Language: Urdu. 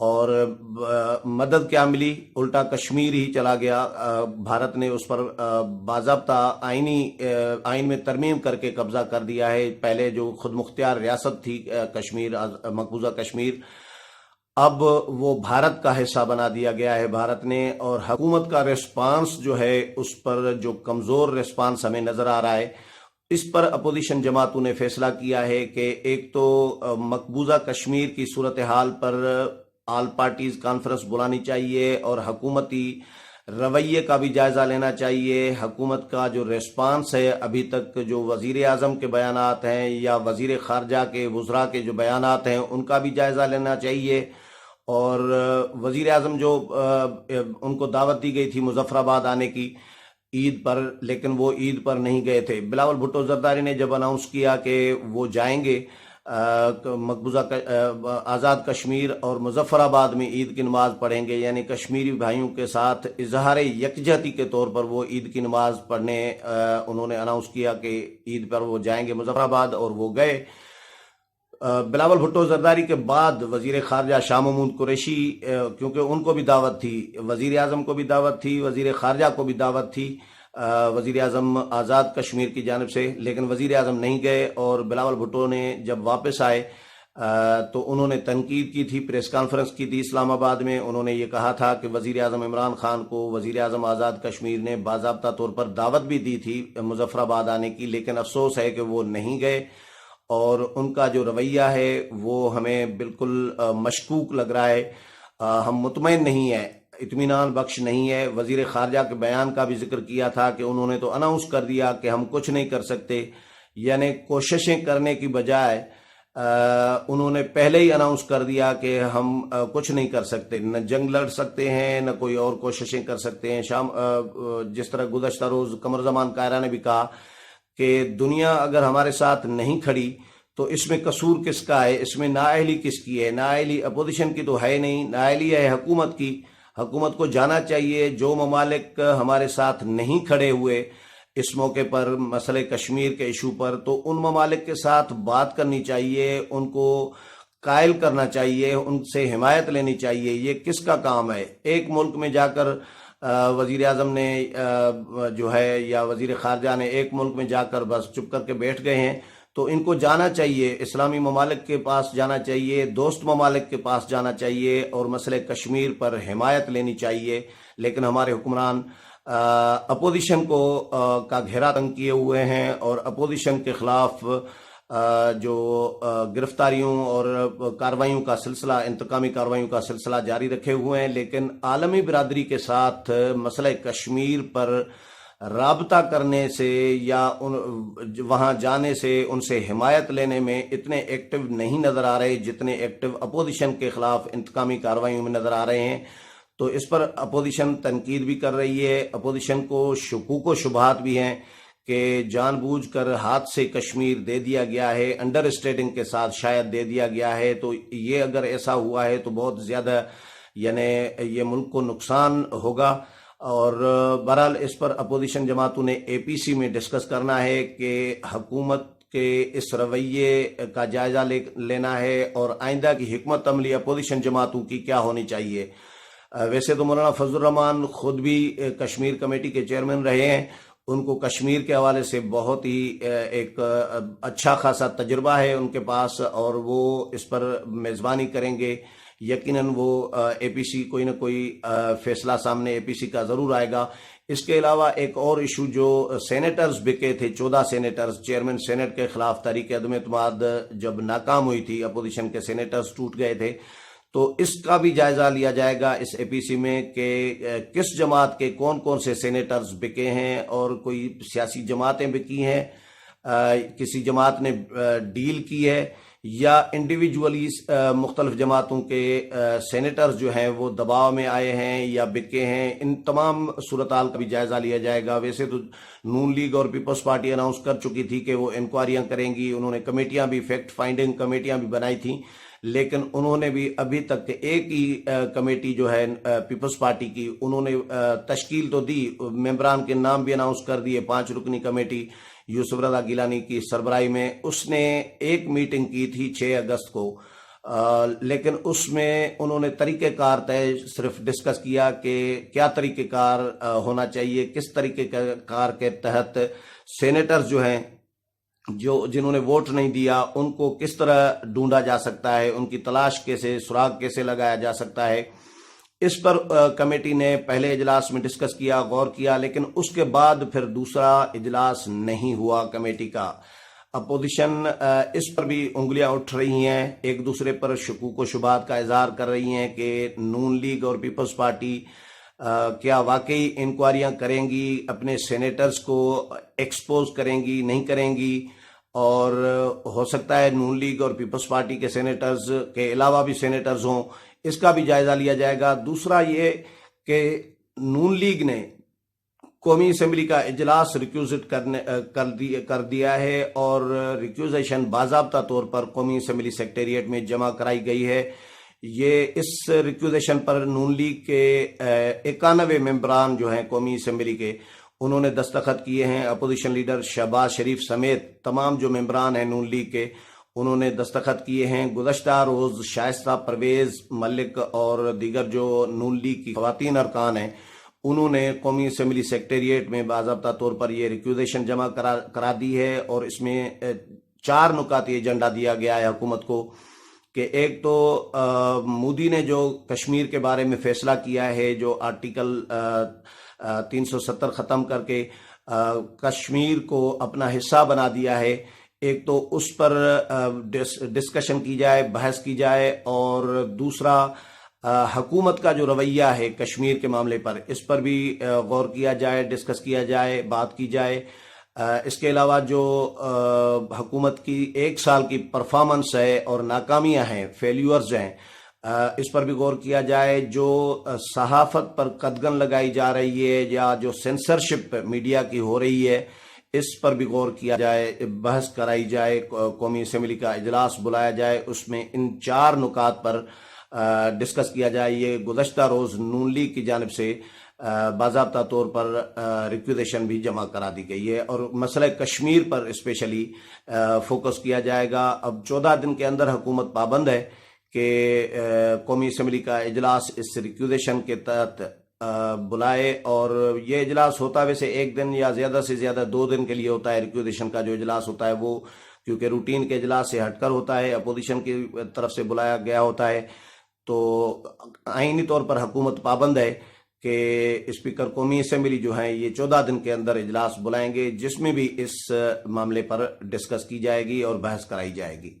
اور مدد کیا ملی؟ الٹا کشمیر ہی چلا گیا۔ بھارت نے اس پر باضابطہ آئین میں ترمیم کر کے قبضہ کر دیا ہے۔ پہلے جو خود مختار ریاست تھی کشمیر، مقبوضہ کشمیر، اب وہ بھارت کا حصہ بنا دیا گیا ہے بھارت نے، اور حکومت کا ریسپانس جو ہے اس پر جو کمزور ریسپانس ہمیں نظر آ رہا ہے، اس پر اپوزیشن جماعتوں نے فیصلہ کیا ہے کہ ایک تو مقبوضہ کشمیر کی صورتحال پر آل پارٹیز کانفرنس بلانی چاہیے اور حکومتی رویے کا بھی جائزہ لینا چاہیے۔ حکومت کا جو ریسپانس ہے ابھی تک، جو وزیر اعظم کے بیانات ہیں یا وزیر خارجہ کے وزراء کے جو بیانات ہیں، ان کا بھی جائزہ لینا چاہیے۔ اور وزیر اعظم جو ان کو دعوت دی گئی تھی مظفر آباد آنے کی عید پر، لیکن وہ عید پر نہیں گئے تھے۔ بلاول بھٹو زرداری نے جب اناؤنس کیا کہ وہ جائیں گے مقبوضہ آزاد کشمیر اور مظفر آباد میں عید کی نماز پڑھیں گے، یعنی کشمیری بھائیوں کے ساتھ اظہار یکجہتی کے طور پر وہ عید کی نماز پڑھنے انہوں نے اناؤنس کیا کہ عید پر وہ جائیں گے مظفر آباد، اور وہ گئے۔ بلاول بھٹو زرداری کے بعد وزیر خارجہ شاہ محمود قریشی، کیونکہ ان کو بھی دعوت تھی، وزیر اعظم کو بھی دعوت تھی، وزیر خارجہ کو بھی دعوت تھی وزیر اعظم آزاد کشمیر کی جانب سے، لیکن وزیر اعظم نہیں گئے۔ اور بلاول بھٹو نے جب واپس آئے تو انہوں نے تنقید کی تھی، پریس کانفرنس کی تھی اسلام آباد میں۔ انہوں نے یہ کہا تھا کہ وزیر اعظم عمران خان کو وزیر اعظم آزاد کشمیر نے باضابطہ طور پر دعوت بھی دی تھی مظفر آباد آنے کی، لیکن افسوس ہے کہ وہ نہیں گئے، اور ان کا جو رویہ ہے وہ ہمیں بالکل مشکوک لگ رہا ہے۔ ہم مطمئن نہیں ہیں، اطمینان بخش نہیں ہے۔ وزیر خارجہ کے بیان کا بھی ذکر کیا تھا کہ انہوں نے تو اناؤنس کر دیا کہ ہم کچھ نہیں کر سکتے، یعنی کوششیں کرنے کی بجائے انہوں نے پہلے ہی اناؤنس کر دیا کہ ہم کچھ نہیں کر سکتے، نہ جنگ لڑ سکتے ہیں نہ کوئی اور کوششیں کر سکتے ہیں۔ جس طرح گزشتہ روز قمر زمان کائرہ نے بھی کہا کہ دنیا اگر ہمارے ساتھ نہیں کھڑی تو اس میں قصور کس کا ہے، اس میں نااہلی کس کی ہے؟ نااہلی اپوزیشن کی تو ہے نہیں، نااہلی ہے حکومت کی۔ حکومت کو جانا چاہیے، جو ممالک ہمارے ساتھ نہیں کھڑے ہوئے اس موقع پر مسئلہ کشمیر کے ایشو پر، تو ان ممالک کے ساتھ بات کرنی چاہیے، ان کو قائل کرنا چاہیے، ان سے حمایت لینی چاہیے۔ یہ کس کا کام ہے؟ ایک ملک میں جا کر وزیر اعظم نے جو ہے یا وزیر خارجہ نے ایک ملک میں جا کر بس چپ کر کے بیٹھ گئے ہیں، تو ان کو جانا چاہیے، اسلامی ممالک کے پاس جانا چاہیے، دوست ممالک کے پاس جانا چاہیے اور مسئلہ کشمیر پر حمایت لینی چاہیے۔ لیکن ہمارے حکمران اپوزیشن کو کا گھیرا تنگ کیے ہوئے ہیں، اور اپوزیشن کے خلاف جو گرفتاریوں اور کاروائیوں کا سلسلہ، انتقامی کاروائیوں کا سلسلہ جاری رکھے ہوئے ہیں۔ لیکن عالمی برادری کے ساتھ مسئلہ کشمیر پر رابطہ کرنے سے یا وہاں جانے سے ان سے حمایت لینے میں اتنے ایکٹیو نہیں نظر آ رہے جتنے ایکٹیو اپوزیشن کے خلاف انتقامی کارروائیوں میں نظر آ رہے ہیں۔ تو اس پر اپوزیشن تنقید بھی کر رہی ہے، اپوزیشن کو شکوک و شبہات بھی ہیں کہ جان بوجھ کر ہاتھ سے کشمیر دے دیا گیا ہے، انڈر اسٹیٹنگ کے ساتھ شاید دے دیا گیا ہے۔ تو یہ اگر ایسا ہوا ہے تو بہت زیادہ یعنی یہ ملک کو نقصان ہوگا۔ اور بہرحال اس پر اپوزیشن جماعتوں نے اے پی سی میں ڈسکس کرنا ہے کہ حکومت کے اس رویے کا جائزہ لینا ہے اور آئندہ کی حکمت عملی اپوزیشن جماعتوں کی کیا ہونی چاہیے۔ ویسے تو مولانا فضل الرحمان خود بھی کشمیر کمیٹی کے چیئرمین رہے ہیں، ان کو کشمیر کے حوالے سے بہت ہی ایک اچھا خاصا تجربہ ہے ان کے پاس، اور وہ اس پر میزبانی کریں گے۔ یقیناً وہ اے پی سی کوئی نہ کوئی فیصلہ سامنے اے پی سی کا ضرور آئے گا۔ اس کے علاوہ ایک اور ایشو جو سینیٹرز بکے تھے، 14 سینیٹرز، چیئرمین سینٹ کے خلاف تحریک عدم اعتماد جب ناکام ہوئی تھی، اپوزیشن کے سینیٹرز ٹوٹ گئے تھے، تو اس کا بھی جائزہ لیا جائے گا اس اے پی سی میں کہ کس جماعت کے کون کون سے سینیٹرز بکے ہیں، اور کوئی سیاسی جماعتیں بکی ہیں، کسی جماعت نے ڈیل کی ہے، یا انڈیویجولی مختلف جماعتوں کے سینیٹرز جو ہیں وہ دباؤ میں آئے ہیں یا بکے ہیں۔ ان تمام صورتحال کا بھی جائزہ لیا جائے گا۔ ویسے تو نون لیگ اور پیپلز پارٹی اناؤنس کر چکی تھی کہ وہ انکوائریاں کریں گی، انہوں نے کمیٹیاں بھی، فیکٹ فائنڈنگ کمیٹیاں بھی بنائی تھیں، لیکن انہوں نے بھی ابھی تک ایک ہی کمیٹی جو ہے پیپلز پارٹی کی، انہوں نے تشکیل تو دی، ممبران کے نام بھی اناؤنس کر دیے، 5 رکنی کمیٹی یوسف رضا گیلانی کی سربراہی میں۔ اس نے ایک میٹنگ کی تھی 6 اگست کو، لیکن اس میں انہوں نے طریقہ کار صرف ڈسکس کیا کہ کیا طریقہ کار ہونا چاہیے، کس طریقہ کار کے تحت سینیٹرز جو ہیں جنہوں نے ووٹ نہیں دیا ان کو کس طرح ڈھونڈا جا سکتا ہے، ان کی تلاش کیسے، سراغ کیسے لگایا جا سکتا ہے۔ اس پر کمیٹی نے پہلے اجلاس میں ڈسکس کیا، غور کیا، لیکن اس کے بعد پھر دوسرا اجلاس نہیں ہوا کمیٹی کا۔ اپوزیشن اس پر بھی انگلیاں اٹھ رہی ہیں، ایک دوسرے پر شکوک و شبہات کا اظہار کر رہی ہیں کہ نون لیگ اور پیپلز پارٹی کیا واقعی انکوائریاں کریں گی، اپنے سینیٹرز کو ایکسپوز کریں گی، نہیں کریں گی، اور ہو سکتا ہے نون لیگ اور پیپلز پارٹی کے سینیٹرز کے علاوہ بھی سینیٹرز ہوں، اس کا بھی جائزہ لیا جائے گا۔ دوسرا یہ کہ نون لیگ نے قومی اسمبلی کا اجلاس ریکیوزٹ کر دیا ہے، اور ریکیوزیشن باضابطہ طور پر قومی اسمبلی سیکریٹریٹ میں جمع کرائی گئی ہے۔ یہ اس ریکیوزیشن پر نون لیگ کے 91 ممبران جو ہیں قومی اسمبلی کے، انہوں نے دستخط کیے ہیں۔ اپوزیشن لیڈر شہباز شریف سمیت تمام جو ممبران ہیں نون لیگ کے، انہوں نے دستخط کیے ہیں۔ گزشتہ روز شائستہ پرویز ملک اور دیگر جو نون لیگ کی خواتین ارکان ہیں، انہوں نے قومی اسمبلی سیکریٹریٹ میں باضابطہ طور پر یہ ریکویزیشن جمع کرا دی ہے، اور اس میں 4 نکاتی ایجنڈا دیا گیا ہے حکومت کو کہ ایک تو مودی نے جو کشمیر کے بارے میں فیصلہ کیا ہے، جو آرٹیکل 370 ختم کر کے کشمیر کو اپنا حصہ بنا دیا ہے، ایک تو اس پر ڈسکشن کی جائے، بحث کی جائے، اور دوسرا حکومت کا جو رویہ ہے کشمیر کے معاملے پر، اس پر بھی غور کیا جائے، ڈسکس کیا جائے، بات کی جائے۔ اس کے علاوہ جو حکومت کی 1 سال کی پرفارمنس ہے اور ناکامیاں ہیں، فیلیورز ہیں، اس پر بھی غور کیا جائے۔ جو صحافت پر قدغن لگائی جا رہی ہے یا جو سینسرشپ میڈیا کی ہو رہی ہے، اس پر بھی غور کیا جائے، بحث کرائی جائے، قومی اسمبلی کا اجلاس بلایا جائے، اس میں ان 4 نکات پر ڈسکس کیا جائے۔ یہ گزشتہ روز نون لیگ کی جانب سے باضابطہ طور پر ریکویزیشن بھی جمع کرا دی گئی ہے، اور مسئلہ کشمیر پر اسپیشلی فوکس کیا جائے گا۔ اب 14 دن کے اندر حکومت پابند ہے کہ قومی اسمبلی کا اجلاس اس ریکویزیشن کے تحت بلائے، اور یہ اجلاس ہوتا ہے ویسے 1 دن یا زیادہ سے زیادہ 2 دن کے لیے ہوتا ہے۔ ریکویزیشن کا جو اجلاس ہوتا ہے وہ کیونکہ روٹین کے اجلاس سے ہٹ کر ہوتا ہے، اپوزیشن کی طرف سے بلایا گیا ہوتا ہے، تو آئینی طور پر حکومت پابند ہے کہ اسپیکر قومی اسمبلی جو ہیں یہ 14 دن کے اندر اجلاس بلائیں گے، جس میں بھی اس معاملے پر ڈسکس کی جائے گی اور بحث کرائی جائے گی۔